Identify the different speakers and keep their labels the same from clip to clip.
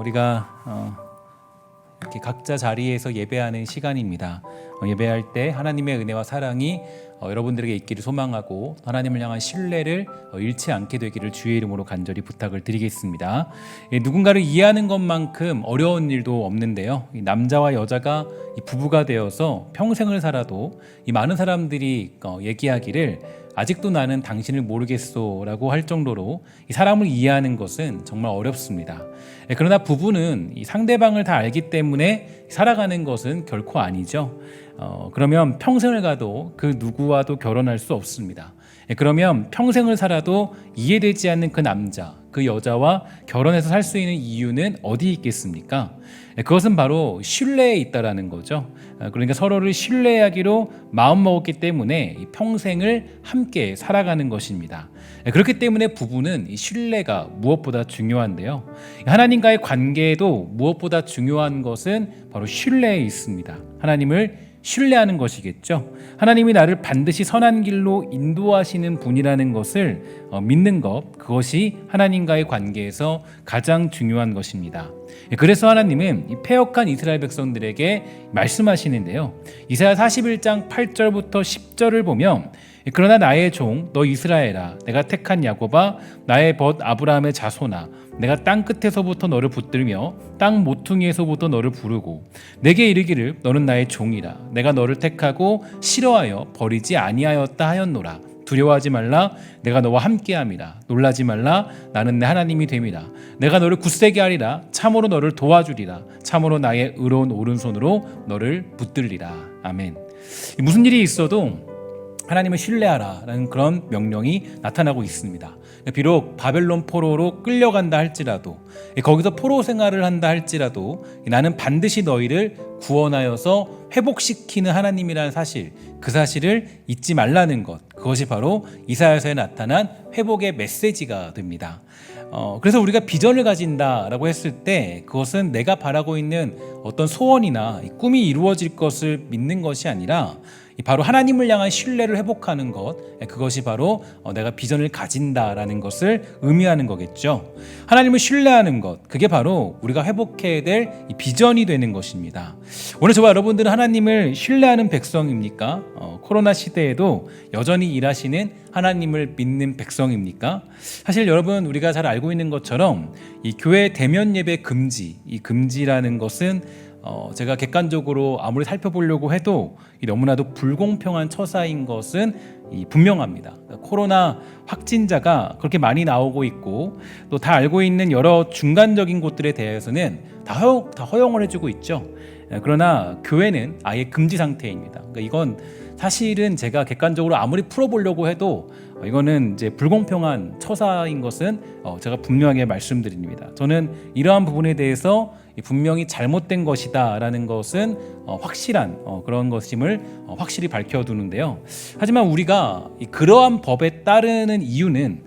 Speaker 1: 우리가 이렇게 각자 자리에서 예배하는 시간입니다. 예배할 때 하나님의 은혜와 사랑이 여러분들에게 있기를 소망하고 하나님을 향한 신뢰를 잃지 않게 되기를 주의 이름으로 간절히 부탁을 드리겠습니다. 누군가를 이해하는 것만큼 어려운 일도 없는데요. 남자와 여자가 부부가 되어서 평생을 살아도 이 많은 사람들이 얘기하기를 아직도 나는 당신을 모르겠소 라고 할 정도로 이 사람을 이해하는 것은 정말 어렵습니다. 그러나 부부는 이 상대방을 다 알기 때문에 살아가는 것은 결코 아니죠. 그러면 평생을 가도 그 누구와도 결혼할 수 없습니다. 그러면 평생을 살아도 이해되지 않는 그 남자, 그 여자와 결혼해서 살 수 있는 이유는 어디 있겠습니까? 그것은 바로 신뢰에 있다라는 거죠. 그러니까 서로를 신뢰하기로 마음먹었기 때문에 평생을 함께 살아가는 것입니다. 그렇기 때문에 부부는 이 신뢰가 무엇보다 중요한데요. 하나님과의 관계에도 무엇보다 중요한 것은 바로 신뢰에 있습니다. 하나님을 신뢰하는 것이겠죠. 하나님이 나를 반드시 선한 길로 인도하시는 분이라는 것을 믿는 것, 그것이 하나님과의 관계에서 가장 중요한 것입니다. 그래서 하나님은 이 패역한 이스라엘 백성들에게 말씀하시는데요. 이사야 41장 8절부터 10절을 보면 그러나 나의 종 너 이스라엘아, 내가 택한 야곱아, 나의 벗 아브라함의 자손아, 내가 땅 끝에서부터 너를 붙들며 땅 모퉁이에서부터 너를 부르고 내게 이르기를 너는 나의 종이라. 내가 너를 택하고 싫어하여 버리지 아니하였다 하였노라. 두려워하지 말라. 내가 너와 함께함이라. 놀라지 말라. 나는 내 하나님이 됨이라. 내가 너를 굳세게 하리라. 참으로 너를 도와주리라. 참으로 나의 의로운 오른손으로 너를 붙들리라. 아멘. 무슨 일이 있어도 하나님을 신뢰하라라는 그런 명령이 나타나고 있습니다. 비록 바벨론 포로로 끌려간다 할지라도, 거기서 포로 생활을 한다 할지라도 나는 반드시 너희를 구원하여서 회복시키는 하나님이라는 사실, 그 사실을 잊지 말라는 것, 그것이 바로 이사야서에 나타난 회복의 메시지가 됩니다. 그래서 우리가 비전을 가진다라고 했을 때 그것은 내가 바라고 있는 어떤 소원이나 꿈이 이루어질 것을 믿는 것이 아니라 바로 하나님을 향한 신뢰를 회복하는 것, 그것이 바로 내가 비전을 가진다라는 것을 의미하는 거겠죠. 하나님을 신뢰하는 것, 그게 바로 우리가 회복해야 될 비전이 되는 것입니다. 오늘 저와 여러분들은 하나님을 신뢰하는 백성입니까? 코로나 시대에도 여전히 일하시는 하나님을 믿는 백성입니까? 사실 여러분, 우리가 잘 알고 있는 것처럼 이 교회 대면 예배 금지, 이 금지라는 것은 제가 객관적으로 아무리 살펴보려고 해도 너무나도 불공평한 처사인 것은 분명합니다. 코로나 확진자가 그렇게 많이 나오고 있고 또 다 알고 있는 여러 중간적인 곳들에 대해서는 다 허용을 해주고 있죠. 그러나 교회는 아예 금지 상태입니다. 그러니까 이건 사실은 제가 객관적으로 아무리 풀어보려고 해도 이거는 이제 불공평한 처사인 것은 제가 분명하게 말씀드립니다. 저는 이러한 부분에 대해서 분명히 잘못된 것이다라는 것은 확실한 그런 것임을 확실히 밝혀두는데요. 하지만 우리가 그러한 법에 따르는 이유는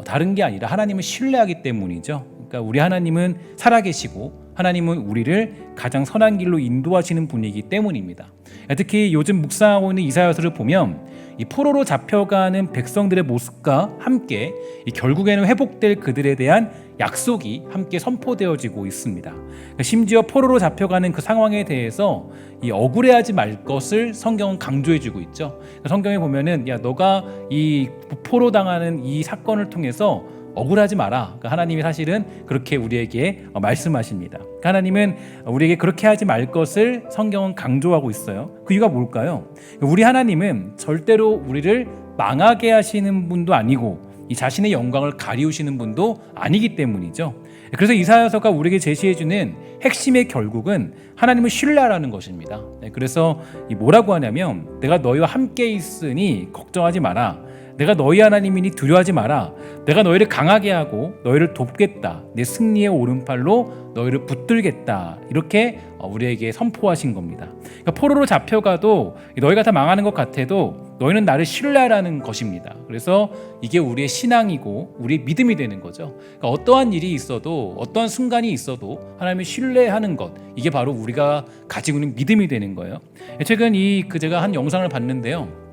Speaker 1: 다른 게 아니라 하나님을 신뢰하기 때문이죠. 그러니까 우리 하나님은 살아계시고 하나님은 우리를 가장 선한 길로 인도하시는 분이기 때문입니다. 특히 요즘 묵상하고 있는 이사야서를 보면 이 포로로 잡혀가는 백성들의 모습과 함께 결국에는 회복될 그들에 대한 약속이 함께 선포되어지고 있습니다. 심지어 포로로 잡혀가는 그 상황에 대해서 이 억울해하지 말 것을 성경은 강조해주고 있죠. 성경에 보면은 야, 너가 이 포로 당하는 이 사건을 통해서 억울하지 마라. 그러니까 하나님이 사실은 그렇게 우리에게 말씀하십니다. 그러니까 하나님은 우리에게 그렇게 하지 말 것을 성경은 강조하고 있어요. 그 이유가 뭘까요? 우리 하나님은 절대로 우리를 망하게 하시는 분도 아니고 이 자신의 영광을 가리우시는 분도 아니기 때문이죠. 그래서 이사야서가 우리에게 제시해주는 핵심의 결국은 하나님을 신뢰하라는 것입니다. 그래서 뭐라고 하냐면 내가 너희와 함께 있으니 걱정하지 마라. 내가 너희 하나님이니 두려워하지 마라. 내가 너희를 강하게 하고 너희를 돕겠다. 내 승리의 오른팔로 너희를 붙들겠다. 이렇게 우리에게 선포하신 겁니다. 그러니까 포로로 잡혀가도 너희가 다 망하는 것 같아도 너희는 나를 신뢰하라는 것입니다. 그래서 이게 우리의 신앙이고 우리의 믿음이 되는 거죠. 그러니까 어떠한 일이 있어도 어떠한 순간이 있어도 하나님을 신뢰하는 것, 이게 바로 우리가 가지고 있는 믿음이 되는 거예요. 최근 제가 한 영상을 봤는데요.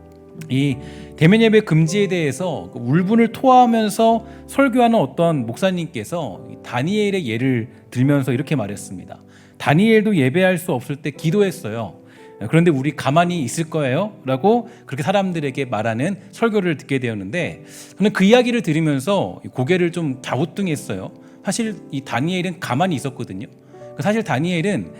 Speaker 1: 이 대면 예배 금지에 대해서 울분을 토하면서 설교하는 어떤 목사님께서 다니엘의 예를 들면서 이렇게 말했습니다. 다니엘도 예배할 수 없을 때 기도했어요. 그런데 우리 가만히 있을 거예요? 라고 그렇게 사람들에게 말하는 설교를 듣게 되었는데, 저는 그 이야기를 들으면서 고개를 좀 갸우뚱했어요. 사실 이 다니엘은 가만히 있었거든요. 사실 다니엘은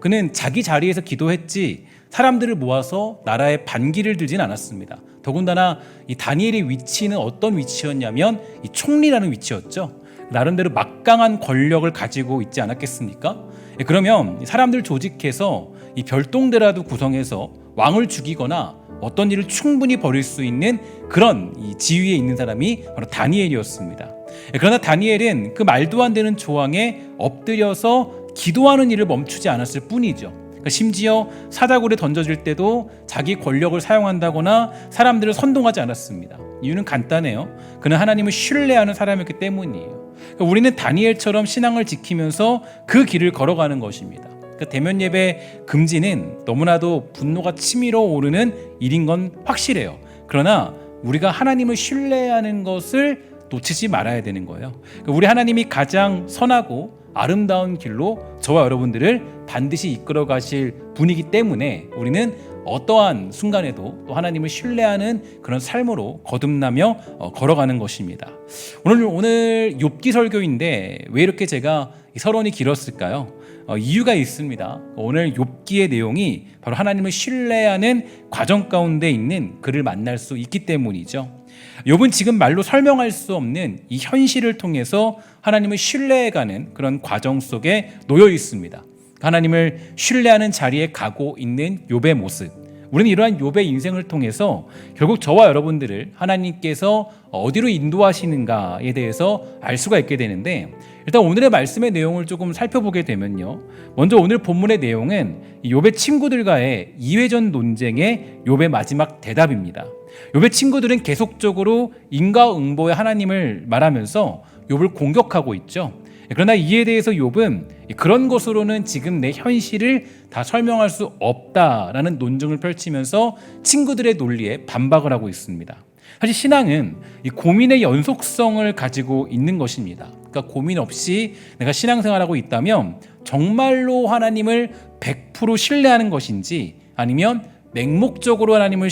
Speaker 1: 그는 자기 자리에서 기도했지 사람들을 모아서 나라의 반기를 들진 않았습니다. 더군다나 이 다니엘의 위치는 어떤 위치였냐면 이 총리라는 위치였죠. 나름대로 막강한 권력을 가지고 있지 않았겠습니까? 그러면 사람들 조직해서 이 별동대라도 구성해서 왕을 죽이거나 어떤 일을 충분히 벌일 수 있는 그런 이 지위에 있는 사람이 바로 다니엘이었습니다. 그러나 다니엘은 그 말도 안 되는 조항에 엎드려서 기도하는 일을 멈추지 않았을 뿐이죠. 심지어 사다굴에 던져질 때도 자기 권력을 사용한다거나 사람들을 선동하지 않았습니다. 이유는 간단해요. 그는 하나님을 신뢰하는 사람이었기 때문이에요. 우리는 다니엘처럼 신앙을 지키면서 그 길을 걸어가는 것입니다. 대면 예배 금지는 너무나도 분노가 치밀어 오르는 일인 건 확실해요. 그러나 우리가 하나님을 신뢰하는 것을 놓치지 말아야 되는 거예요. 우리 하나님이 가장 선하고 아름다운 길로 저와 여러분들을 반드시 이끌어 가실 분이기 때문에 우리는 어떠한 순간에도 또 하나님을 신뢰하는 그런 삶으로 거듭나며 걸어가는 것입니다. 오늘 욥기 설교인데 왜 이렇게 제가 서론이 길었을까요? 이유가 있습니다. 오늘 욥기의 내용이 바로 하나님을 신뢰하는 과정 가운데 있는 그를 만날 수 있기 때문이죠. 욥은 지금 말로 설명할 수 없는 이 현실을 통해서 하나님을 신뢰해가는 그런 과정 속에 놓여 있습니다. 하나님을 신뢰하는 자리에 가고 있는 욥의 모습, 우리는 이러한 욥의 인생을 통해서 결국 저와 여러분들을 하나님께서 어디로 인도하시는가에 대해서 알 수가 있게 되는데, 일단 오늘의 말씀의 내용을 조금 살펴보게 되면요, 먼저 오늘 본문의 내용은 욥의 친구들과의 2회전 논쟁의 욥의 마지막 대답입니다. 욥의 친구들은 계속적으로 인과응보의 하나님을 말하면서 욥을 공격하고 있죠. 그러나 이에 대해서 욥은 그런 것으로는 지금 내 현실을 다 설명할 수 없다라는 논증을 펼치면서 친구들의 논리에 반박을 하고 있습니다. 사실 신앙은 이 고민의 연속성을 가지고 있는 것입니다. 그러니까 고민 없이 내가 신앙생활하고 있다면 정말로 하나님을 100% 신뢰하는 것인지, 아니면 맹목적으로 하나님을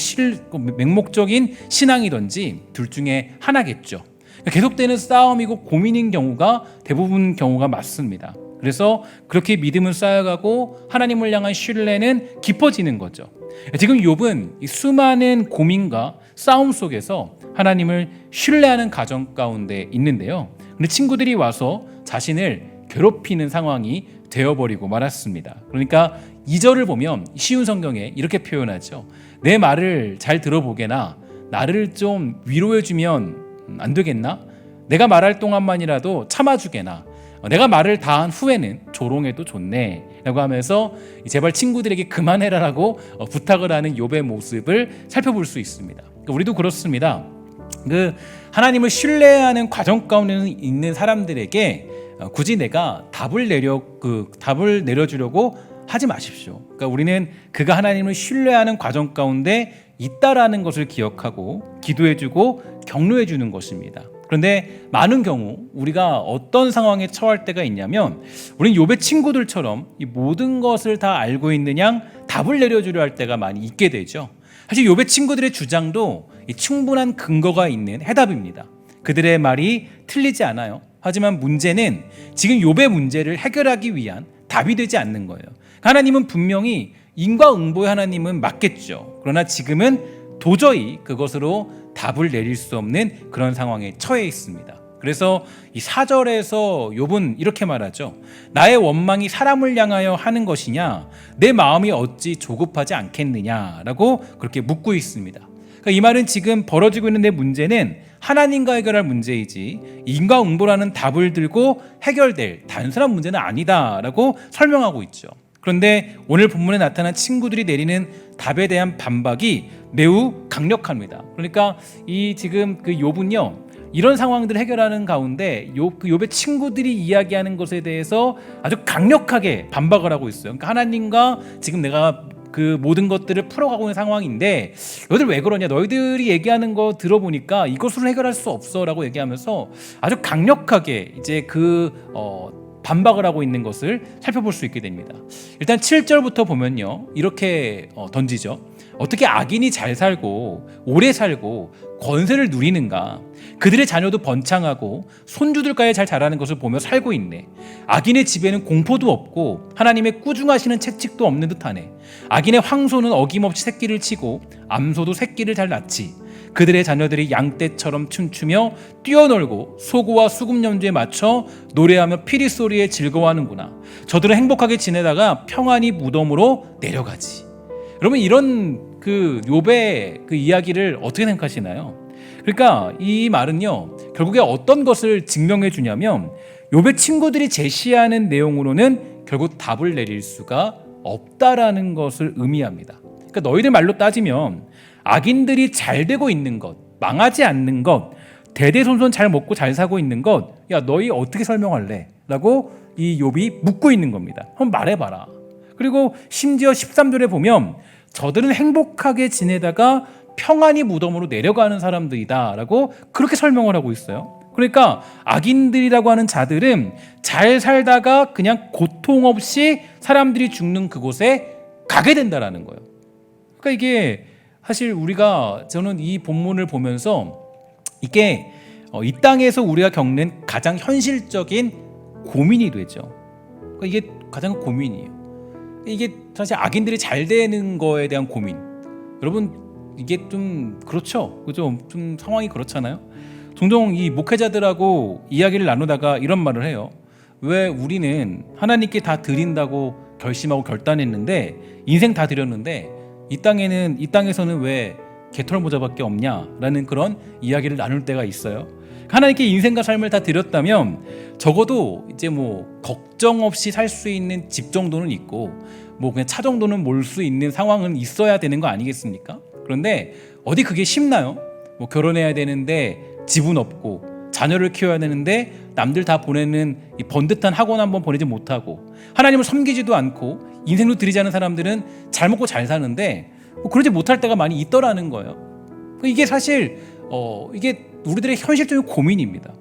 Speaker 1: 맹목적인 신앙이든지 둘 중에 하나겠죠. 계속되는 싸움이고 고민인 경우가 대부분 경우가 맞습니다. 그래서 그렇게 믿음은 쌓여가고 하나님을 향한 신뢰는 깊어지는 거죠. 지금 욥은 이 수많은 고민과 싸움 속에서 하나님을 신뢰하는 가정 가운데 있는데요. 근데 친구들이 와서 자신을 괴롭히는 상황이 되어버리고 말았습니다. 그러니까 2절을 보면 쉬운 성경에 이렇게 표현하죠. 내 말을 잘 들어보게나 나를 좀 위로해주면 안 되겠나? 내가 말할 동안만이라도 참아주게나? 내가 말을 다 한 후에는 조롱해도 좋네 라고 하면서 제발 친구들에게 그만해라라고 부탁을 하는 욥의 모습을 살펴볼 수 있습니다. 우리도 그렇습니다. 하나님을 신뢰하는 과정 가운데 있는 사람들에게 굳이 내가 답을 내려주려고 하지 마십시오. 그러니까 우리는 그가 하나님을 신뢰하는 과정 가운데 있다라는 것을 기억하고 기도해주고 격려해주는 것입니다. 그런데 많은 경우 우리가 어떤 상황에 처할 때가 있냐면, 우리는 욥의 친구들처럼 이 모든 것을 다 알고 있는 양 답을 내려주려 할 때가 많이 있게 되죠. 사실 욥의 친구들의 주장도 이 충분한 근거가 있는 해답입니다. 그들의 말이 틀리지 않아요. 하지만 문제는 지금 욥의 문제를 해결하기 위한 답이 되지 않는 거예요. 하나님은 분명히 인과응보의 하나님은 맞겠죠. 그러나 지금은 도저히 그것으로 답을 내릴 수 없는 그런 상황에 처해 있습니다. 그래서 이 4절에서 욥은 이렇게 말하죠. 나의 원망이 사람을 향하여 하는 것이냐? 내 마음이 어찌 조급하지 않겠느냐라고 그렇게 묻고 있습니다. 그러니까 이 말은 지금 벌어지고 있는 내 문제는 하나님과 해결할 문제이지 인과응보라는 답을 들고 해결될 단순한 문제는 아니다라고 설명하고 있죠. 그런데 오늘 본문에 나타난 친구들이 내리는 답에 대한 반박이 매우 강력합니다. 그러니까 이 지금 그 욥은요, 이런 상황들을 해결하는 가운데 욥의 친구들이 이야기하는 것에 대해서 아주 강력하게 반박을 하고 있어요. 그러니까 하나님과 지금 내가 그 모든 것들을 풀어가고 있는 상황인데 너희들 왜 그러냐? 너희들이 얘기하는 거 들어보니까 이것으로 해결할 수 없어라고 얘기하면서 아주 강력하게 이제 반박을 하고 있는 것을 살펴볼 수 있게 됩니다. 일단 7절부터 보면요, 이렇게 던지죠. 어떻게 악인이 잘 살고 오래 살고 권세를 누리는가? 그들의 자녀도 번창하고 손주들까지 잘 자라는 것을 보며 살고 있네. 악인의 집에는 공포도 없고 하나님의 꾸중하시는 채찍도 없는 듯하네. 악인의 황소는 어김없이 새끼를 치고 암소도 새끼를 잘 낳지. 그들의 자녀들이 양떼처럼 춤추며 뛰어놀고 소고와 수금 연주에 맞춰 노래하며 피리 소리에 즐거워하는구나. 저들은 행복하게 지내다가 평안히 무덤으로 내려가지. 여러분, 이런 욥의 이야기를 어떻게 생각하시나요? 그러니까 이 말은요, 결국에 어떤 것을 증명해 주냐면 욥의 친구들이 제시하는 내용으로는 결국 답을 내릴 수가 없다라는 것을 의미합니다. 그러니까 너희들 말로 따지면 악인들이 잘 되고 있는 것, 망하지 않는 것, 대대손손 잘 먹고 잘 사고 있는 것, 야 너희 어떻게 설명할래? 라고 이 욥이 묻고 있는 겁니다. 한번 말해봐라. 그리고 심지어 13절에 보면 저들은 행복하게 지내다가 평안히 무덤으로 내려가는 사람들이다 라고 그렇게 설명을 하고 있어요. 그러니까 악인들이라고 하는 자들은 잘 살다가 그냥 고통 없이 사람들이 죽는 그곳에 가게 된다라는 거예요. 그러니까 이게 사실 저는 이 본문을 보면서 이게 이 땅에서 우리가 겪는 가장 현실적인 고민이 되죠. 그러니까 이게 가장 고민이에요. 이게 사실 악인들이 잘 되는 거에 대한 고민. 여러분, 이게 좀 그렇죠. 그죠? 좀 상황이 그렇잖아요. 종종 이 목회자들하고 이야기를 나누다가 이런 말을 해요. 왜 우리는 하나님께 다 드린다고 결심하고 결단했는데, 인생 다 드렸는데 이 땅에서는 왜 개털 모자밖에 없냐라는 그런 이야기를 나눌 때가 있어요. 하나님께 인생과 삶을 다 드렸다면 적어도 이제 걱정 없이 살 수 있는 집 정도는 있고 그냥 차 정도는 몰 수 있는 상황은 있어야 되는 거 아니겠습니까? 그런데 어디 그게 쉽나요? 결혼해야 되는데 집은 없고, 자녀를 키워야 되는데 남들 다 보내는 이 번듯한 학원 한번 보내지 못하고, 하나님을 섬기지도 않고 인생도 드리지 않은 사람들은 잘 먹고 잘 사는데 그러지 못할 때가 많이 있더라는 거예요. 이게 사실 이게 우리들의 현실적인 고민입니다.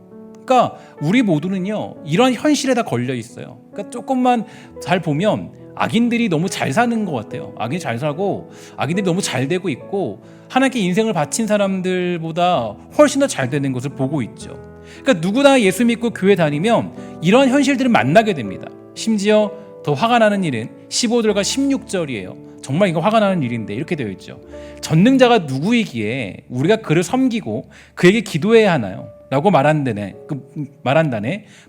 Speaker 1: 그러니까 우리 모두는요, 이런 현실에 다 걸려 있어요. 그러니까 조금만 잘 보면 악인들이 너무 잘 사는 것 같아요. 악인이 잘 살고 악인들이 너무 잘 되고 있고 하나님께 인생을 바친 사람들보다 훨씬 더 잘 되는 것을 보고 있죠. 그러니까 누구나 예수 믿고 교회 다니면 이런 현실들을 만나게 됩니다. 심지어 더 화가 나는 일은 15절과 16절이에요. 정말 이거 화가 나는 일인데 이렇게 되어 있죠. 전능자가 누구이기에 우리가 그를 섬기고 그에게 기도해야 하나요? 라고 말한다네.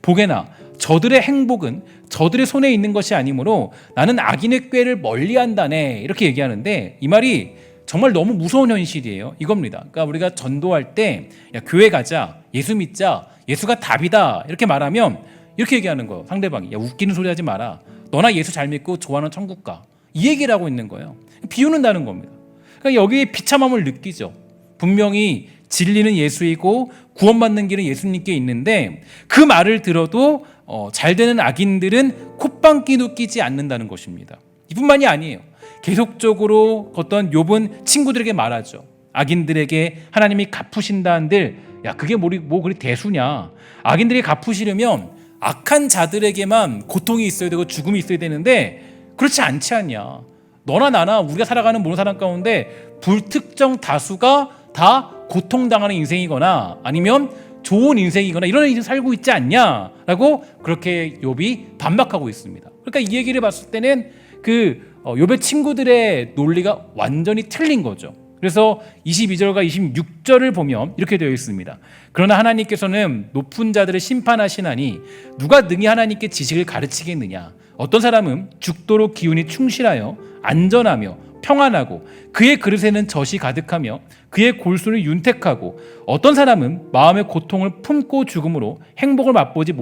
Speaker 1: 보게나 저들의 행복은 저들의 손에 있는 것이 아니므로 나는 악인의 꾀를 멀리한다네. 이렇게 얘기하는데 이 말이 정말 너무 무서운 현실이에요. 이겁니다. 그러니까 우리가 전도할 때 야, 교회 가자, 예수 믿자, 예수가 답이다 이렇게 말하면 이렇게 얘기하는 거예요. 상대방이 야, 웃기는 소리 하지 마라. 너나 예수 잘 믿고 좋아하는 천국 가. 이 얘기를 하고 있는 거예요. 비웃는다는 겁니다. 그러니까 여기에 비참함을 느끼죠. 분명히 진리는 예수이고 구원받는 길은 예수님께 있는데 그 말을 들어도 잘 되는 악인들은 콧방귀도 끼지 않는다는 것입니다. 이뿐만이 아니에요. 계속적으로 어떤 욥은 친구들에게 말하죠. 악인들에게 하나님이 갚으신다는들 야 그게 뭐 그리 대수냐. 악인들이 갚으시려면 악한 자들에게만 고통이 있어야 되고 죽음이 있어야 되는데 그렇지 않지 않냐. 너나 나나 우리가 살아가는 모든 사람 가운데 불특정 다수가 다 고통당하는 인생이거나 아니면 좋은 인생이거나 이런 인생 살고 있지 않냐라고 그렇게 욥이 반박하고 있습니다. 그러니까 이 얘기를 봤을 때는 욥의 친구들의 논리가 완전히 틀린 거죠. 그래서 22절과 26절을 보면 이렇게 되어 있습니다. 그러나 하나님께서는 높은 자들을 심판하시나니 누가 능히 하나님께 지식을 가르치겠느냐. 어떤 사람은 죽도록 기운이 충실하여 안전하며 평안하고 그의 그릇에는 젖이 가득하며 그의 골수는 윤택하고 어떤 사람은 마음의 고통을 품고 죽음으로 행복을 맛보지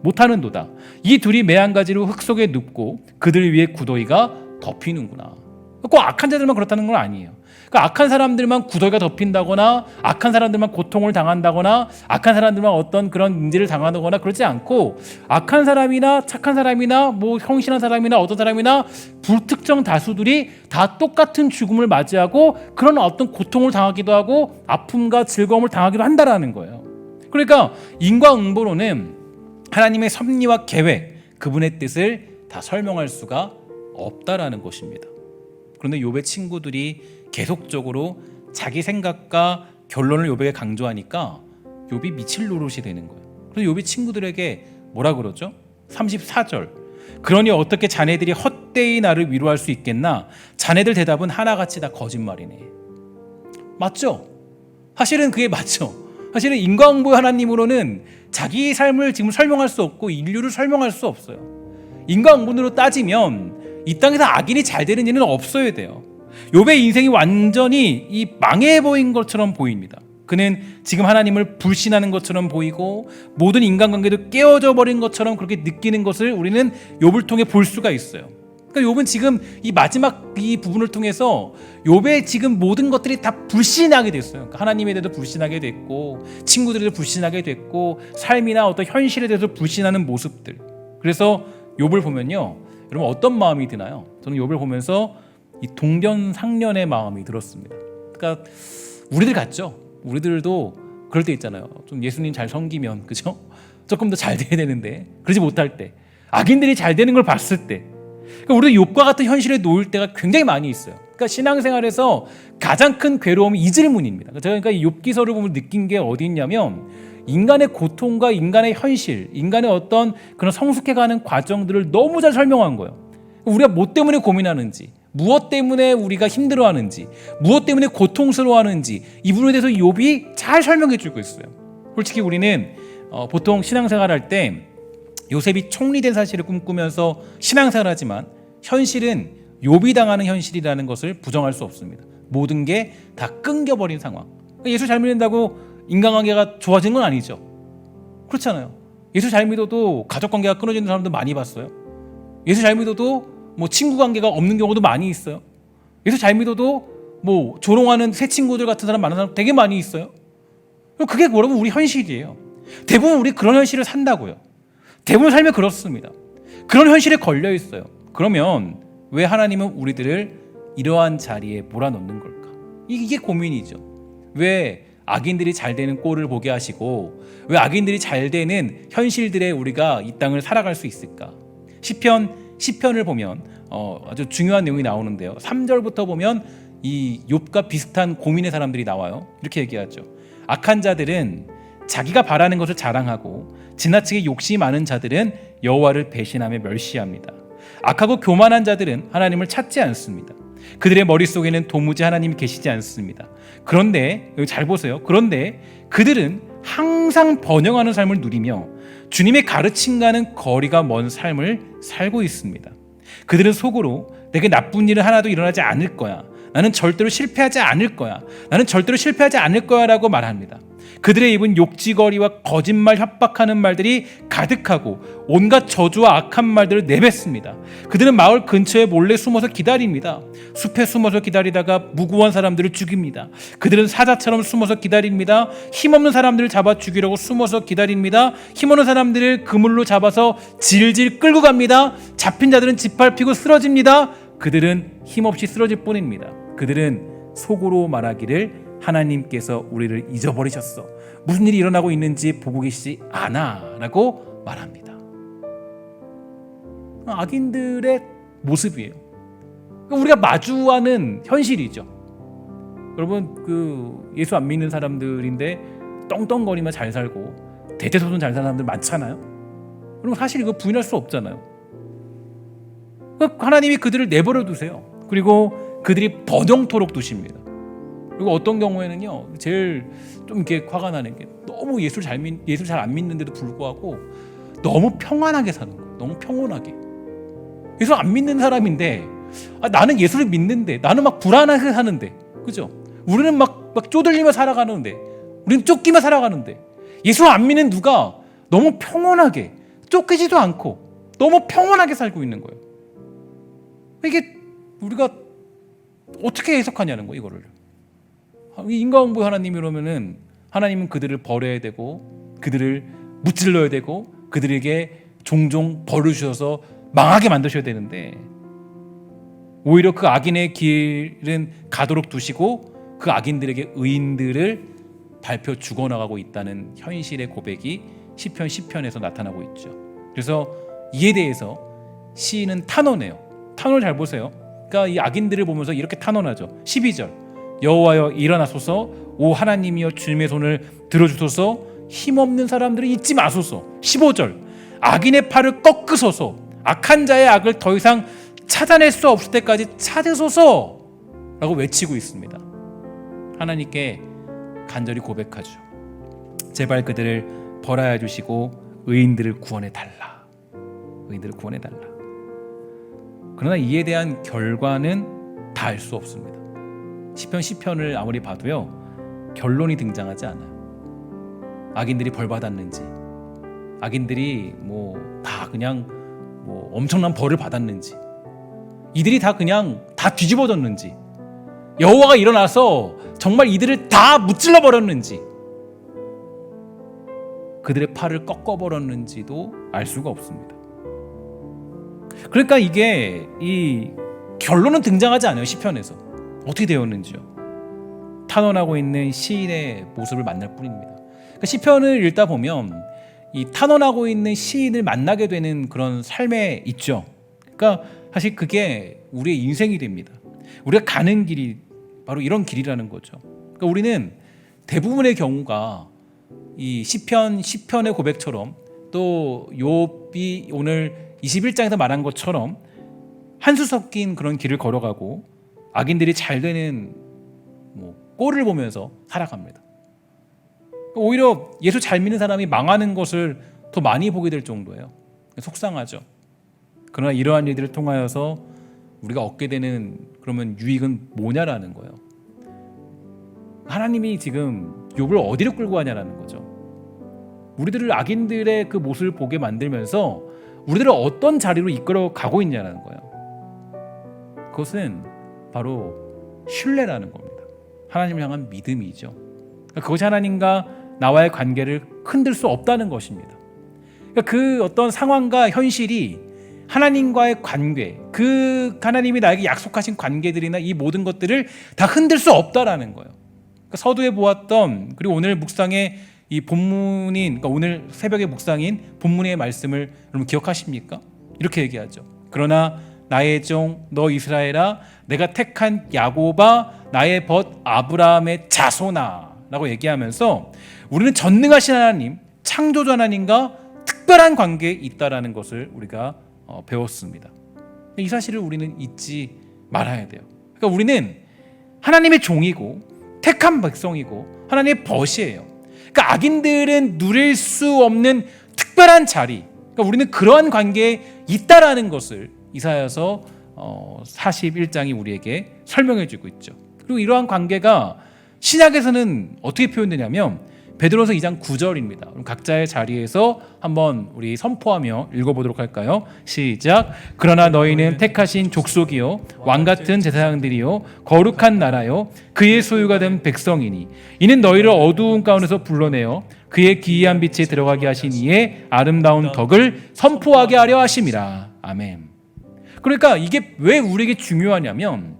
Speaker 1: 못하는도다. 이 둘이 매 한 가지로 흙 속에 눕고 그들 위에 구더기가 덮이는구나. 꼭 악한 자들만 그렇다는 건 아니에요. 그러니까 악한 사람들만 구더기가 덮인다거나 악한 사람들만 고통을 당한다거나 악한 사람들만 어떤 그런 문제를 당하거나 그러지 않고 악한 사람이나 착한 사람이나 뭐 형신한 사람이나 어떤 사람이나 불특정 다수들이 다 똑같은 죽음을 맞이하고 그런 어떤 고통을 당하기도 하고 아픔과 즐거움을 당하기도 한다라는 거예요. 그러니까 인과응보로는 하나님의 섭리와 계획, 그분의 뜻을 다 설명할 수가 없다라는 것입니다. 그런데 욥의 친구들이 계속적으로 자기 생각과 결론을 욥에게 강조하니까 욥이 미칠 노릇이 되는 거예요. 그래서 욥이 친구들에게 뭐라 그러죠? 34절. 그러니 어떻게 자네들이 헛되이 나를 위로할 수 있겠나? 자네들 대답은 하나같이 다 거짓말이네. 맞죠? 사실은 그게 맞죠. 사실은 인과응보의 하나님으로는 자기 삶을 지금 설명할 수 없고 인류를 설명할 수 없어요. 인과응보로 따지면 이 땅에서 악인이 잘 되는 일은 없어야 돼요. 욥의 인생이 완전히 이 망해 보인 것처럼 보입니다. 그는 지금 하나님을 불신하는 것처럼 보이고 모든 인간관계도 깨어져 버린 것처럼 그렇게 느끼는 것을 우리는 욥을 통해 볼 수가 있어요. 그러니까 욥은 지금 이 마지막 이 부분을 통해서 욥의 지금 모든 것들이 다 불신하게 됐어요. 그러니까 하나님에 대해서 불신하게 됐고 친구들에 대해서 불신하게 됐고 삶이나 어떤 현실에 대해서 불신하는 모습들. 그래서 욥을 보면요, 여러분 어떤 마음이 드나요? 저는 욥을 보면서 이 동전상련의 마음이 들었습니다. 그러니까 우리들 같죠? 우리들도 그럴 때 있잖아요. 좀 예수님 잘 섬기면, 그죠? 조금 더 잘 돼야 되는데 그러지 못할 때, 악인들이 잘 되는 걸 봤을 때, 그러니까 우리도 욥과 같은 현실에 놓일 때가 굉장히 많이 있어요. 그러니까 신앙생활에서 가장 큰 괴로움이 이 질문입니다. 제가 그러니까 욥기서를 보면 느낀 게 어디 있냐면 인간의 고통과 인간의 현실, 인간의 어떤 그런 성숙해가는 과정들을 너무 잘 설명한 거예요. 우리가 뭐 때문에 고민하는지, 무엇 때문에 우리가 힘들어하는지, 무엇 때문에 고통스러워하는지 이 부분에 대해서 욥이 잘 설명해주고 있어요. 솔직히 우리는 보통 신앙생활할 때 요셉이 총리된 사실을 꿈꾸면서 신앙생활하지만 현실은 욥이 당하는 현실이라는 것을 부정할 수 없습니다. 모든 게 다 끊겨버린 상황. 예수 잘 믿는다고 인간관계가 좋아진 건 아니죠. 그렇잖아요. 예수 잘 믿어도 가족관계가 끊어지는 사람도 많이 봤어요. 예수 잘 믿어도 뭐 친구 관계가 없는 경우도 많이 있어요. 예수 잘 믿어도 뭐 조롱하는 새 친구들 같은 사람 많은 사람 되게 많이 있어요. 그게 여러분 우리 현실이에요. 대부분 우리 그런 현실을 산다고요. 대부분 삶에 그렇습니다. 그런 현실에 걸려 있어요. 그러면 왜 하나님은 우리들을 이러한 자리에 몰아넣는 걸까? 이게 고민이죠. 왜 악인들이 잘 되는 꼴을 보게 하시고 왜 악인들이 잘 되는 현실들에 우리가 이 땅을 살아갈 수 있을까? 시편을 보면 아주 중요한 내용이 나오는데요. 3절부터 보면 이 욥과 비슷한 고민의 사람들이 나와요. 이렇게 얘기하죠. 악한 자들은 자기가 바라는 것을 자랑하고 지나치게 욕심이 많은 자들은 여호와를 배신하며 멸시합니다. 악하고 교만한 자들은 하나님을 찾지 않습니다. 그들의 머릿속에는 도무지 하나님이 계시지 않습니다. 그런데 여기 잘 보세요. 그런데 그들은 항상 번영하는 삶을 누리며 주님의 가르침과는 거리가 먼 삶을 살고 있습니다. 그들은 속으로 내게 나쁜 일은 하나도 일어나지 않을 거야. 나는 절대로 실패하지 않을 거야. 나는 절대로 실패하지 않을 거야 라고 말합니다. 그들의 입은 욕지거리와 거짓말 협박하는 말들이 가득하고 온갖 저주와 악한 말들을 내뱉습니다. 그들은 마을 근처에 몰래 숨어서 기다립니다. 숲에 숨어서 기다리다가 무고한 사람들을 죽입니다. 그들은 사자처럼 숨어서 기다립니다. 힘없는 사람들을 잡아 죽이려고 숨어서 기다립니다. 힘없는 사람들을 그물로 잡아서 질질 끌고 갑니다. 잡힌 자들은 짓밟히고 쓰러집니다. 그들은 힘없이 쓰러질 뿐입니다. 그들은 속으로 말하기를 하나님께서 우리를 잊어버리셨어. 무슨 일이 일어나고 있는지 보고 계시지 않아 라고 말합니다. 악인들의 모습이에요. 우리가 마주하는 현실이죠. 여러분 예수 안 믿는 사람들인데 떵떵거리며 잘 살고 대대손손 잘 사는 사람들 많잖아요. 여러분 사실 이거 부인할 수 없잖아요. 하나님이 그들을 내버려 두세요. 그리고 그들이 번영토록 두십니다. 그리고 어떤 경우에는요, 제일 좀 이렇게 화가 나는 게 너무 예수 잘 안 믿는데도 불구하고 너무 평안하게 사는 거예요. 너무 평온하게. 예수 안 믿는 사람인데 나는 예수를 믿는데 나는 막 불안하게 사는데, 그죠? 우리는 막 쪼들리며 살아가는데, 우리는 쫓기며 살아가는데 예수 안 믿는 누가 너무 평온하게 쫓기지도 않고 너무 평온하게 살고 있는 거예요. 이게 우리가 어떻게 해석하냐는 거예요, 이거를. 인과응보 하나님이 그러면은 하나님은 그들을 버려야 되고 그들을 무찔러야 되고 그들에게 종종 벌을 주셔서 망하게 만드셔야 되는데 오히려 그 악인의 길은 가도록 두시고 그 악인들에게 의인들을 발표 죽어나가고 있다는 현실의 고백이 시편 10편에서 나타나고 있죠. 그래서 이에 대해서 시인은 탄원해요. 탄원을 잘 보세요. 그러니까 이 악인들을 보면서 이렇게 탄원하죠. 12절 여호와여 일어나소서 오 하나님이여 주님의 손을 들어주소서 힘없는 사람들을 잊지 마소서. 15절 악인의 팔을 꺾으소서 악한 자의 악을 더 이상 찾아낼 수 없을 때까지 찾으소서 라고 외치고 있습니다. 하나님께 간절히 고백하죠. 제발 그들을 벌하여 주시고 의인들을 구원해 달라. 의인들을 구원해 달라. 그러나 이에 대한 결과는 다 알 수 없습니다. 시편 10편을 아무리 봐도요 결론이 등장하지 않아요. 악인들이 벌 받았는지 악인들이 다 그냥 엄청난 벌을 받았는지 이들이 다 그냥 다 뒤집어졌는지 여호와가 일어나서 정말 이들을 다 무찔러 버렸는지 그들의 팔을 꺾어 버렸는지도 알 수가 없습니다. 그러니까 이게 이 결론은 등장하지 않아요. 시편에서 어떻게 되었는지요. 탄원하고 있는 시인의 모습을 만날 뿐입니다. 그러니까 시편을 읽다 보면 이 탄원하고 있는 시인을 만나게 되는 그런 삶에 있죠. 그러니까 사실 그게 우리의 인생이 됩니다. 우리가 가는 길이 바로 이런 길이라는 거죠. 그러니까 우리는 대부분의 경우가 이 시편 10편의 고백처럼 또 욥이 오늘 21장에서 말한 것처럼 한수 섞인 그런 길을 걸어가고 악인들이 잘 되는 꼴을 보면서 살아갑니다. 오히려 예수 잘 믿는 사람이 망하는 것을 더 많이 보게 될 정도예요. 속상하죠. 그러나 이러한 일들을 통하여서 우리가 얻게 되는 그러면 유익은 뭐냐라는 거예요. 하나님이 지금 욥을 어디로 끌고 가냐라는 거죠. 우리들을 악인들의 그 모습을 보게 만들면서 우리들을 어떤 자리로 이끌어 가고 있냐라는 거예요. 그것은 바로 신뢰라는 겁니다. 하나님을 향한 믿음이죠. 그것이 하나님과 나와의 관계를 흔들 수 없다는 것입니다. 그 어떤 상황과 현실이 하나님과의 관계, 그 하나님이 나에게 약속하신 관계들이나 이 모든 것들을 다 흔들 수 없다라는 거예요. 서두에 보았던 그리고 오늘 묵상의 이 본문인, 그러니까 오늘 새벽의 묵상인 본문의 말씀을 여러분 기억하십니까? 이렇게 얘기하죠. 그러나 나의 종 너 이스라엘아 내가 택한 야곱아 나의 벗 아브라함의 자손아 라고 얘기하면서 우리는 전능하신 하나님, 창조주 하나님과 특별한 관계에 있다라는 것을 우리가 배웠습니다. 이 사실을 우리는 잊지 말아야 돼요. 그러니까 우리는 하나님의 종이고 택한 백성이고 하나님의 벗이에요. 그러니까 악인들은 누릴 수 없는 특별한 자리, 그러니까 우리는 그러한 관계에 있다라는 것을 이사야서 41장이 우리에게 설명해 주고 있죠. 그리고 이러한 관계가 신약에서는 어떻게 표현되냐면 베드로서 2장 9절입니다. 그럼 각자의 자리에서 한번 우리 선포하며 읽어보도록 할까요? 시작. 그러나 너희는 택하신 족속이요 왕같은 제사장들이요 거룩한 나라요 그의 소유가 된 백성이니 이는 너희를 어두운 가운데서 불러내어 그의 기이한 빛에 들어가게 하신 이의 아름다운 덕을 선포하게 하려 하심이라. 아멘. 그러니까 이게 왜 우리에게 중요하냐면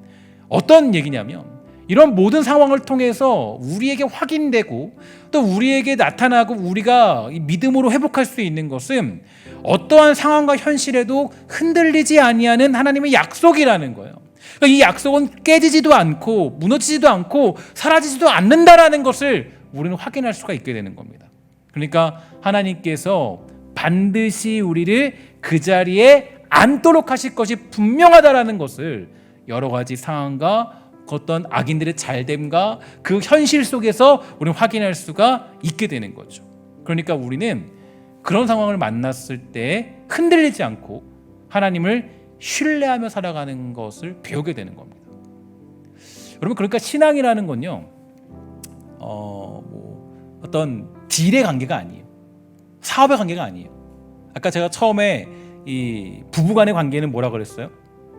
Speaker 1: 어떤 얘기냐면 이런 모든 상황을 통해서 우리에게 확인되고 또 우리에게 나타나고 우리가 믿음으로 회복할 수 있는 것은 어떠한 상황과 현실에도 흔들리지 아니하는 하나님의 약속이라는 거예요. 그러니까 이 약속은 깨지지도 않고 무너지지도 않고 사라지지도 않는다라는 것을 우리는 확인할 수가 있게 되는 겁니다. 그러니까 하나님께서 반드시 우리를 그 자리에 앉도록 하실 것이 분명하다라는 것을 여러 가지 상황과 어떤 악인들의 잘됨과 그 현실 속에서 우리는 확인할 수가 있게 되는 거죠. 그러니까 우리는 그런 상황을 만났을 때 흔들리지 않고 하나님을 신뢰하며 살아가는 것을 배우게 되는 겁니다. 여러분, 그러니까 신앙이라는 건요, 어떤 딜의 관계가 아니에요. 사업의 관계가 아니에요. 아까 제가 처음에 이 부부간의 관계는 뭐라 그랬어요?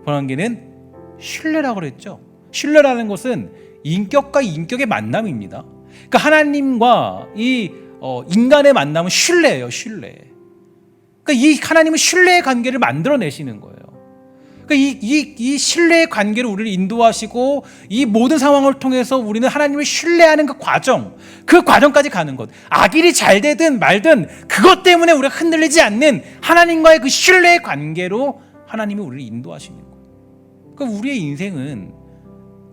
Speaker 1: 그 관계는 신뢰라고 그랬죠. 신뢰라는 것은 인격과 인격의 만남입니다. 그러니까 하나님과 이 인간의 만남은 신뢰예요, 신뢰. 그러니까 이 하나님은 신뢰의 관계를 만들어내시는 거예요. 그러니까 이 신뢰의 관계를 우리를 인도하시고 이 모든 상황을 통해서 우리는 하나님을 신뢰하는 그 과정까지 가는 것. 악일이 잘 되든 말든 그것 때문에 우리가 흔들리지 않는 하나님과의 그 신뢰의 관계로 하나님이 우리를 인도하시는 거예요. 그러니까 우리의 인생은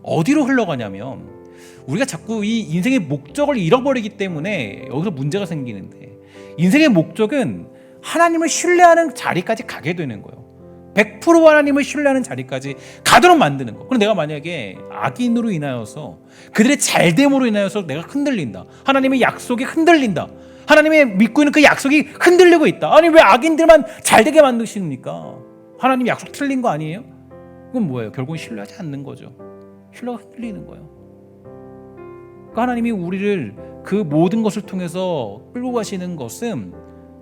Speaker 1: 어디로 흘러가냐면 우리가 자꾸 이 인생의 목적을 잃어버리기 때문에 여기서 문제가 생기는데, 인생의 목적은 하나님을 신뢰하는 자리까지 가게 되는 거예요. 100% 하나님을 신뢰하는 자리까지 가도록 만드는 거. 그럼 내가 만약에 악인으로 인하여서 그들의 잘됨으로 인하여서 내가 흔들린다, 하나님의 약속이 흔들린다, 하나님의 믿고 있는 그 약속이 흔들리고 있다. 아니 왜 악인들만 잘되게 만드십니까? 하나님 약속 틀린 거 아니에요? 그건 뭐예요? 결국은 신뢰하지 않는 거죠. 신뢰가 흔들리는 거예요. 그러니까 하나님이 우리를 그 모든 것을 통해서 끌고 가시는 것은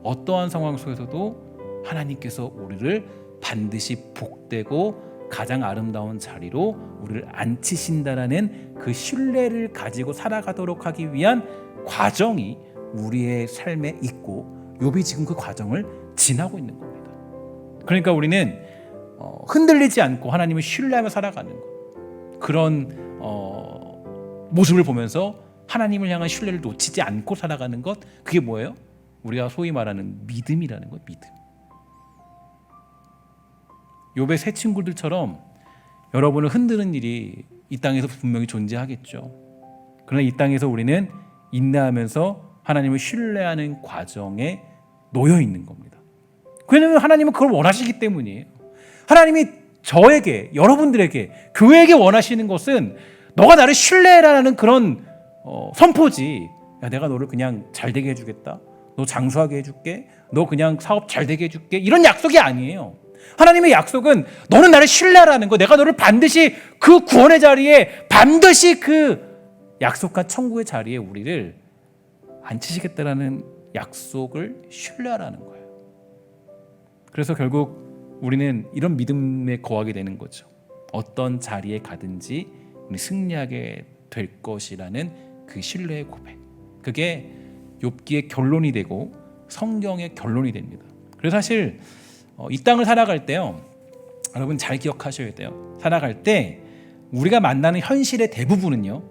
Speaker 1: 어떠한 상황 속에서도 하나님께서 우리를 반드시 복되고 가장 아름다운 자리로 우리를 앉히신다라는 그 신뢰를 가지고 살아가도록 하기 위한 과정이 우리의 삶에 있고, 욥이 지금 그 과정을 지나고 있는 겁니다. 그러니까 우리는 흔들리지 않고 하나님을 신뢰하며 살아가는 것, 그런 모습을 보면서 하나님을 향한 신뢰를 놓치지 않고 살아가는 것, 그게 뭐예요? 우리가 소위 말하는 믿음이라는 거예요. 믿음. 욥의 세 친구들처럼 여러분을 흔드는 일이 이 땅에서 분명히 존재하겠죠. 그러나 이 땅에서 우리는 인내하면서 하나님을 신뢰하는 과정에 놓여 있는 겁니다. 왜냐하면 하나님은 그걸 원하시기 때문이에요. 하나님이 저에게, 여러분들에게, 교회에게 원하시는 것은 너가 나를 신뢰해라는 그런 선포지. 야, 내가 너를 그냥 잘되게 해주겠다, 너 장수하게 해줄게, 너 그냥 사업 잘되게 해줄게, 이런 약속이 아니에요. 하나님의 약속은 너는 나를 신뢰하라는 거, 내가 너를 반드시 그 구원의 자리에, 반드시 그 약속한 천국의 자리에 우리를 앉히시겠다라는 약속을 신뢰하라는 거예요. 그래서 결국 우리는 이런 믿음에 거하게 되는 거죠. 어떤 자리에 가든지 우리 승리하게 될 것이라는 그 신뢰의 고백, 그게 욥기의 결론이 되고 성경의 결론이 됩니다. 그래서 사실 이 땅을 살아갈 때요, 여러분 잘 기억하셔야 돼요. 살아갈 때 우리가 만나는 현실의 대부분은요,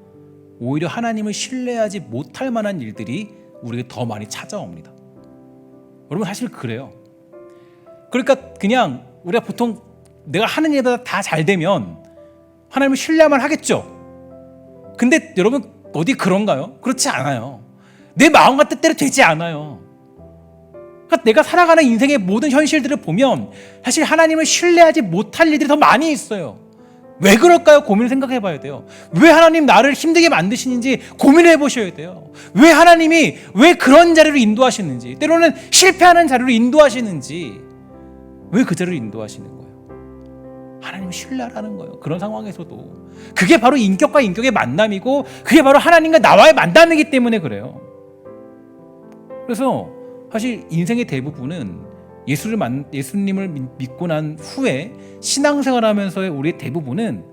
Speaker 1: 오히려 하나님을 신뢰하지 못할 만한 일들이 우리에게 더 많이 찾아옵니다. 여러분 사실 그래요. 그러니까 그냥 우리가 보통 내가 하는 일보다 다 잘 되면 하나님을 신뢰하면 하겠죠. 근데 여러분 어디 그런가요? 그렇지 않아요. 내 마음과 뜻대로 되지 않아요. 그러니까 내가 살아가는 인생의 모든 현실들을 보면 사실 하나님을 신뢰하지 못할 일들이 더 많이 있어요. 왜 그럴까요? 고민을 생각해 봐야 돼요. 왜 하나님 나를 힘들게 만드시는지 고민을 해보셔야 돼요. 왜 하나님이 왜 그런 자리로 인도하시는지, 때로는 실패하는 자리로 인도하시는지, 왜 그 자리로 인도하시는 거예요? 하나님을 신뢰하라는 거예요. 그런 상황에서도. 그게 바로 인격과 인격의 만남이고, 그게 바로 하나님과 나와의 만남이기 때문에 그래요. 그래서 사실 인생의 대부분은 예수님을 믿고 난 후에 신앙생활하면서의 우리의 대부분은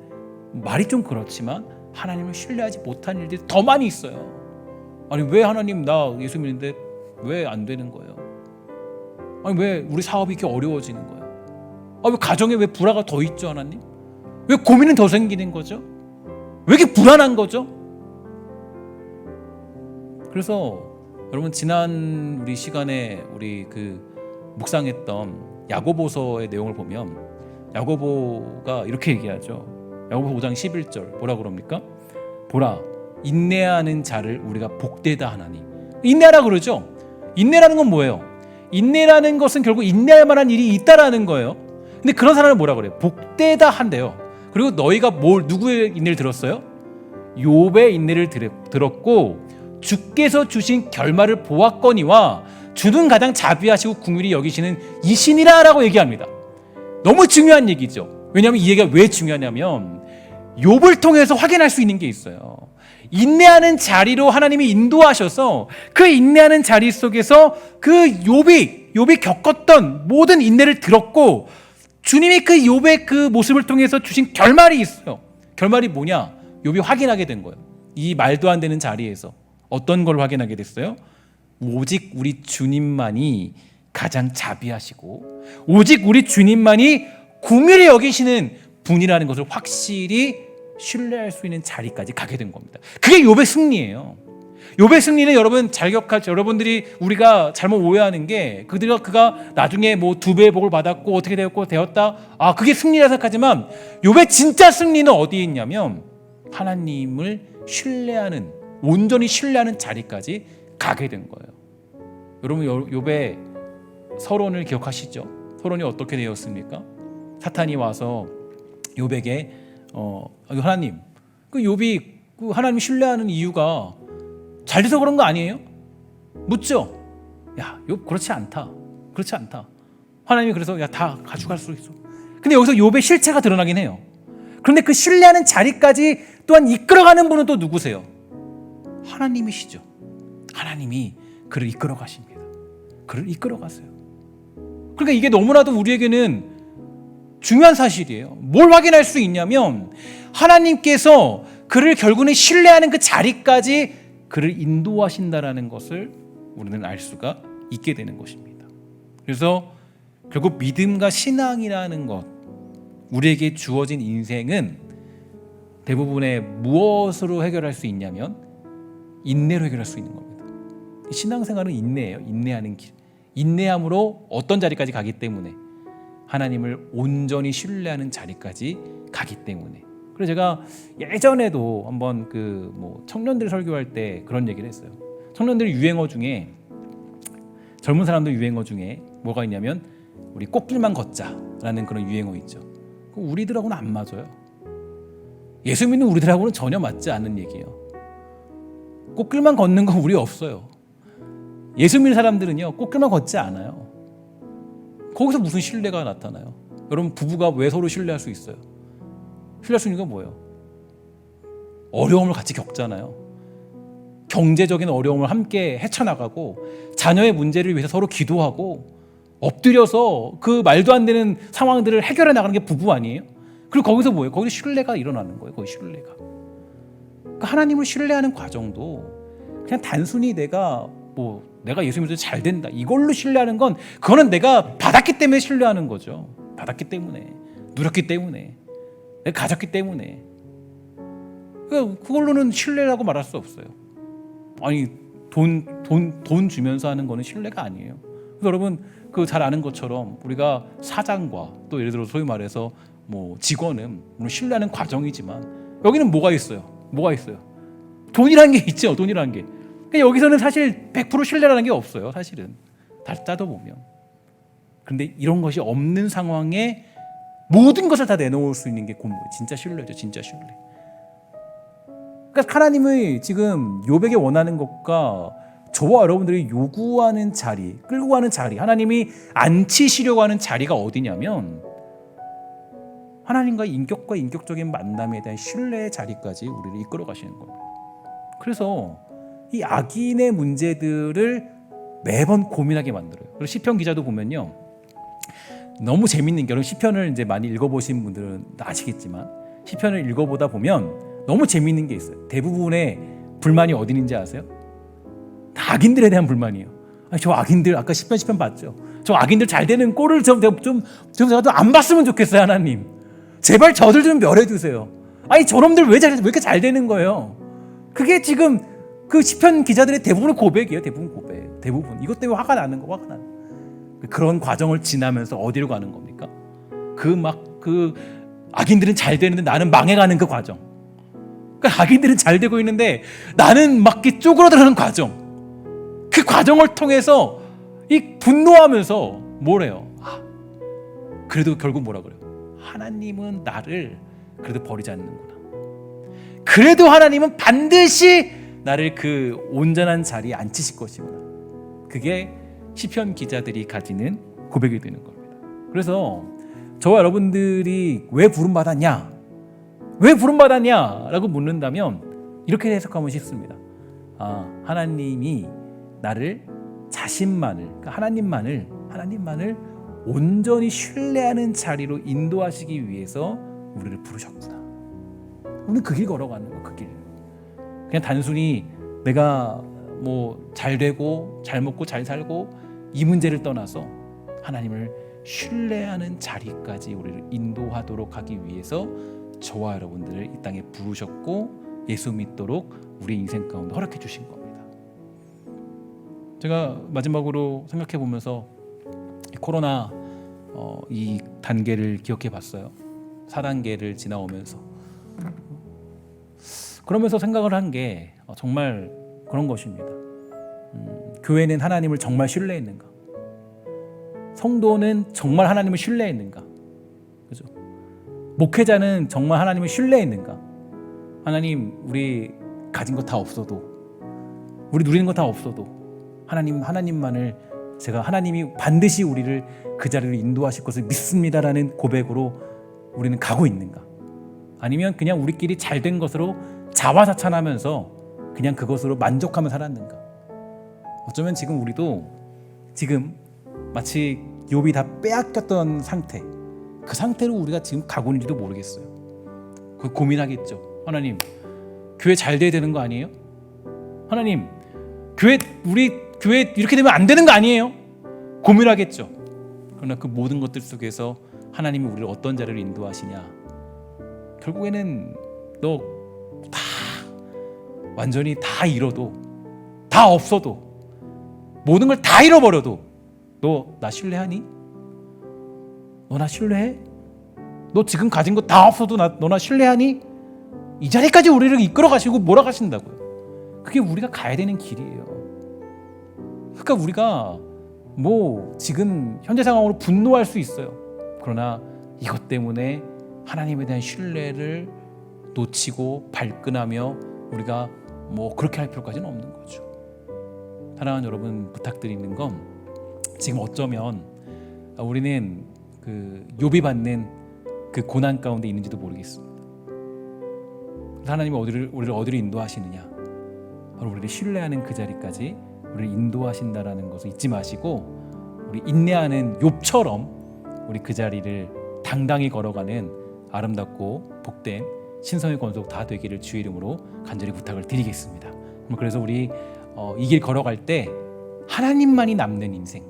Speaker 1: 말이 좀 그렇지만 하나님을 신뢰하지 못한 일들이 더 많이 있어요. 아니 왜 하나님 나 예수 믿는데 왜 안 되는 거예요? 아니 왜 우리 사업이 이렇게 어려워지는 거예요? 왜 가정에 왜 불화가 더 있죠, 하나님? 왜 고민은 더 생기는 거죠? 왜 이렇게 불안한 거죠? 그래서 여러분 지난 우리 시간에 우리 묵상했던 야고보서의 내용을 보면 야고보가 이렇게 얘기하죠. 야고보 5장 11절 뭐라 그럽니까? 보라, 인내하는 자를 우리가 복되다 하나니. 인내하라 그러죠. 인내라는 건 뭐예요? 인내라는 것은 결국 인내할 만한 일이 있다라는 거예요. 근데 그런 사람을 뭐라 그래요? 복되다 한대요. 그리고 너희가 누구의 인내를 들었어요? 욥의 인내를 들었고 주께서 주신 결말을 보았거니와 주는 가장 자비하시고 긍휼히 여기시는 이신이라 라고 얘기합니다. 너무 중요한 얘기죠. 왜냐하면 이 얘기가 왜 중요하냐면 욥을 통해서 확인할 수 있는 게 있어요. 인내하는 자리로 하나님이 인도하셔서 그 인내하는 자리 속에서 그 욥이 겪었던 모든 인내를 들었고, 주님이 그 욥의 그 모습을 통해서 주신 결말이 있어요. 결말이 뭐냐? 욥이 확인하게 된 거예요. 이 말도 안 되는 자리에서 어떤 걸 확인하게 됐어요? 오직 우리 주님만이 가장 자비하시고 오직 우리 주님만이 긍휼히 여기시는 분이라는 것을 확실히 신뢰할 수 있는 자리까지 가게 된 겁니다. 그게 욥의 승리예요. 욥의 승리는 여러분 여러분들이 우리가 잘못 오해하는 게 그가 나중에 뭐 2배의 복을 받았고 어떻게 되었다. 그게 승리라 생각하지만 욥의 진짜 승리는 어디에 있냐면 하나님을 신뢰하는 온전히 신뢰하는 자리까지 가게 된 거예요. 여러분 욥의 서론을 기억하시죠? 서론이 어떻게 되었습니까? 사탄이 와서 욥에게 하나님, 그 욥이 그 하나님 신뢰하는 이유가 잘 돼서 그런 거 아니에요? 묻죠. 야, 욥 그렇지 않다. 하나님이 그래서 다 가져갈 수 있어. 근데 여기서 욥의 실체가 드러나긴 해요. 그런데 그 신뢰하는 자리까지 또한 이끌어가는 분은 또 누구세요? 하나님이시죠. 하나님이 그를 이끌어 가십니다. 그를 이끌어 가세요. 그러니까 이게 너무나도 우리에게는 중요한 사실이에요. 뭘 확인할 수 있냐면 하나님께서 그를 결국은 신뢰하는 그 자리까지 그를 인도하신다라는 것을 우리는 알 수가 있게 되는 것입니다. 그래서 결국 믿음과 신앙이라는 것, 우리에게 주어진 인생은 대부분의 무엇으로 해결할 수 있냐면 인내로 해결할 수 있는 겁니다. 신앙생활은 인내예요. 인내하는 길. 인내함으로 어떤 자리까지 가기 때문에 하나님을 온전히 신뢰하는 자리까지 가기 때문에. 그래서 제가 예전에도 한번 청년들 설교할 때 그런 얘기를 했어요. 청년들 유행어 중에 젊은 사람들 유행어 중에 뭐가 있냐면 우리 꽃길만 걷자라는 그런 유행어 있죠. 우리들하고는 안 맞아요. 예수 믿는 우리들하고는 전혀 맞지 않는 얘기예요. 꽃길만 걷는 거 우리 없어요. 예수 믿는 사람들은요 꽃길만 걷지 않아요. 거기서 무슨 신뢰가 나타나요? 여러분 부부가 왜 서로 신뢰할 수 있어요? 신뢰할 수 있는 건 뭐예요? 어려움을 같이 겪잖아요. 경제적인 어려움을 함께 헤쳐나가고 자녀의 문제를 위해서 서로 기도하고 엎드려서 그 말도 안 되는 상황들을 해결해 나가는 게 부부 아니에요? 그리고 거기서 뭐예요? 거기서 신뢰가 일어나는 거예요. 거기 신뢰가. 그러니까 하나님을 신뢰하는 과정도 그냥 단순히 내가 예수 믿어도 잘 된다 이걸로 신뢰하는 건 그거는 내가 받았기 때문에 신뢰하는 거죠. 받았기 때문에, 누렸기 때문에, 내가 가졌기 때문에. 그걸로는 신뢰라고 말할 수 없어요. 아니 돈 주면서 하는 거는 신뢰가 아니에요. 그래서 여러분 잘 아는 것처럼 우리가 사장과 또 예를 들어 소위 말해서 직원은 물론 신뢰하는 과정이지만 여기는 뭐가 있어요? 돈이라는 게 있죠. 돈이라는 게. 그러니까 여기서는 사실 100% 신뢰라는 게 없어요. 사실은 다 따져보면. 그런데 이런 것이 없는 상황에 모든 것을 다 내놓을 수 있는 게 진짜 신뢰죠. 진짜 신뢰. 그러니까 하나님의 지금 욥에게 원하는 것과 저와 여러분들이 요구하는 자리, 끌고 가는 자리, 하나님이 앉히시려고 하는 자리가 어디냐면 하나님과 인격과 인격적인 만남에 대한 신뢰의 자리까지 우리를 이끌어 가시는 겁니다. 그래서 이 악인의 문제들을 매번 고민하게 만들어요. 그리고 시편 기자도 보면요, 너무 재밌는 게, 여러분 시편을 이제 많이 읽어보신 분들은 아시겠지만 시편을 읽어보다 보면 너무 재밌는 게 있어요. 대부분의 불만이 어디 있는지 아세요? 다 악인들에 대한 불만이에요. 저 악인들 아까 시편 봤죠? 저 악인들 잘 되는 꼴을 저도 안 봤으면 좋겠어요. 하나님 제발 저들 좀 멸해 주세요. 아니 저놈들 왜 이렇게 잘 되는 거예요? 그게 지금 그 시편 기자들의 대부분의 고백이에요. 대부분 이것 때문에 화가 나는 거. 그런 과정을 지나면서 어디로 가는 겁니까? 그 악인들은 잘 되는데 나는 망해가는 그 과정. 그러니까 악인들은 잘 되고 있는데 나는 막 쪼그러들어가는 과정. 그 과정을 통해서 이 분노하면서 뭐래요? 그래도 결국 뭐라 그래요? 하나님은 나를 그래도 버리지 않는구나. 그래도 하나님은 반드시 나를 그 온전한 자리에 앉히실 것이구나. 그게 시편 기자들이 가지는 고백이 되는 겁니다. 그래서 저와 여러분들이 왜 부름받았냐? 왜 부름받았냐라고 묻는다면 이렇게 해석하면 쉽습니다. 하나님이 나를 자신만을, 그러니까 하나님만을 온전히 신뢰하는 자리로 인도하시기 위해서 우리를 부르셨구나. 우리는 그 길 걸어가는 거, 그 길. 그냥 단순히 내가 뭐 잘 되고 잘 먹고 잘 살고 이 문제를 떠나서 하나님을 신뢰하는 자리까지 우리를 인도하도록 하기 위해서 저와 여러분들을 이 땅에 부르셨고 예수 믿도록 우리 인생 가운데 허락해 주신 겁니다. 제가 마지막으로 생각해 보면서 코로나 이 단계를 기억해 봤어요. 4단계를 지나오면서 그러면서 생각을 한 게 정말 그런 것입니다. 교회는 하나님을 정말 신뢰했는가? 성도는 정말 하나님을 신뢰했는가? 그죠? 목회자는 정말 하나님을 신뢰했는가? 하나님, 우리 가진 거 다 없어도, 우리 누리는 거 다 없어도 하나님만을 제가 하나님이 반드시 우리를 그 자리로 인도하실 것을 믿습니다라는 고백으로 우리는 가고 있는가? 아니면 그냥 우리끼리 잘된 것으로 자화자찬하면서 그냥 그것으로 만족하며 살았는가? 어쩌면 지금 우리도 지금 마치 욥이 다 빼앗겼던 상태, 그 상태로 우리가 지금 가고 있는지도 모르겠어요. 그 고민하겠죠. 하나님, 교회 잘 돼야 되는 거 아니에요? 하나님, 우리 교회 이렇게 되면 안 되는 거 아니에요? 고민하겠죠. 그러나 그 모든 것들 속에서 하나님이 우리를 어떤 자리로 인도하시냐? 결국에는 너 다 완전히 다 잃어도, 다 없어도, 모든 걸 다 잃어버려도 너 나 신뢰하니? 너 나 신뢰해? 너 지금 가진 거 다 없어도 너 나 신뢰하니? 이 자리까지 우리를 이끌어 가시고 몰아가신다고요. 그게 우리가 가야 되는 길이에요. 그러니까 우리가 뭐 지금 현재 상황으로 분노할 수 있어요. 그러나 이것 때문에 하나님에 대한 신뢰를 놓치고 발끈하며 우리가 뭐 그렇게 할 필요까지는 없는 거죠. 사랑하는 여러분, 부탁드리는 건 지금 어쩌면 우리는 그 욥이 받는 그 고난 가운데 있는지도 모르겠습니다. 하나님이 우리를 어디로 인도하시느냐? 바로 우리를 신뢰하는 그 자리까지 우리를 인도하신다라는 것을 잊지 마시고 우리 인내하는 욥처럼 우리 그 자리를 당당히 걸어가는 아름답고 복된 신성의 권속 다 되기를 주의 이름으로 간절히 부탁을 드리겠습니다. 그래서 우리 이 길 걸어갈 때 하나님만이 남는 인생,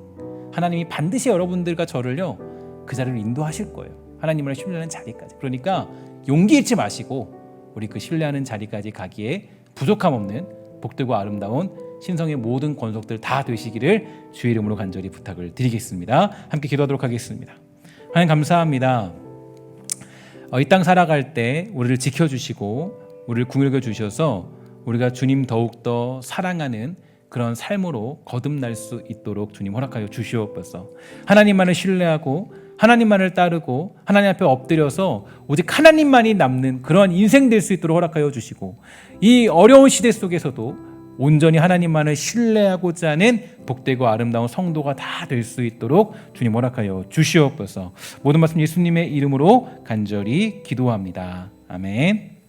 Speaker 1: 하나님이 반드시 여러분들과 저를요 그 자리로 인도하실 거예요. 하나님을 신뢰하는 자리까지. 그러니까 용기 잃지 마시고 우리 그 신뢰하는 자리까지 가기에 부족함 없는 복되고 아름다운 신성의 모든 권속들 다 되시기를 주의 이름으로 간절히 부탁을 드리겠습니다. 함께 기도하도록 하겠습니다. 하나님 감사합니다. 이 땅 살아갈 때 우리를 지켜주시고 우리를 긍휼히 여겨주셔서 우리가 주님 더욱더 사랑하는 그런 삶으로 거듭날 수 있도록 주님 허락하여 주시옵소서. 하나님만을 신뢰하고 하나님만을 따르고 하나님 앞에 엎드려서 오직 하나님만이 남는 그런 인생 될 수 있도록 허락하여 주시고 이 어려운 시대 속에서도 온전히 하나님만을 신뢰하고자 하는 복되고 아름다운 성도가 다 될 수 있도록 주님 허락하여 주시옵소서. 모든 말씀 예수님의 이름으로 간절히 기도합니다. 아멘.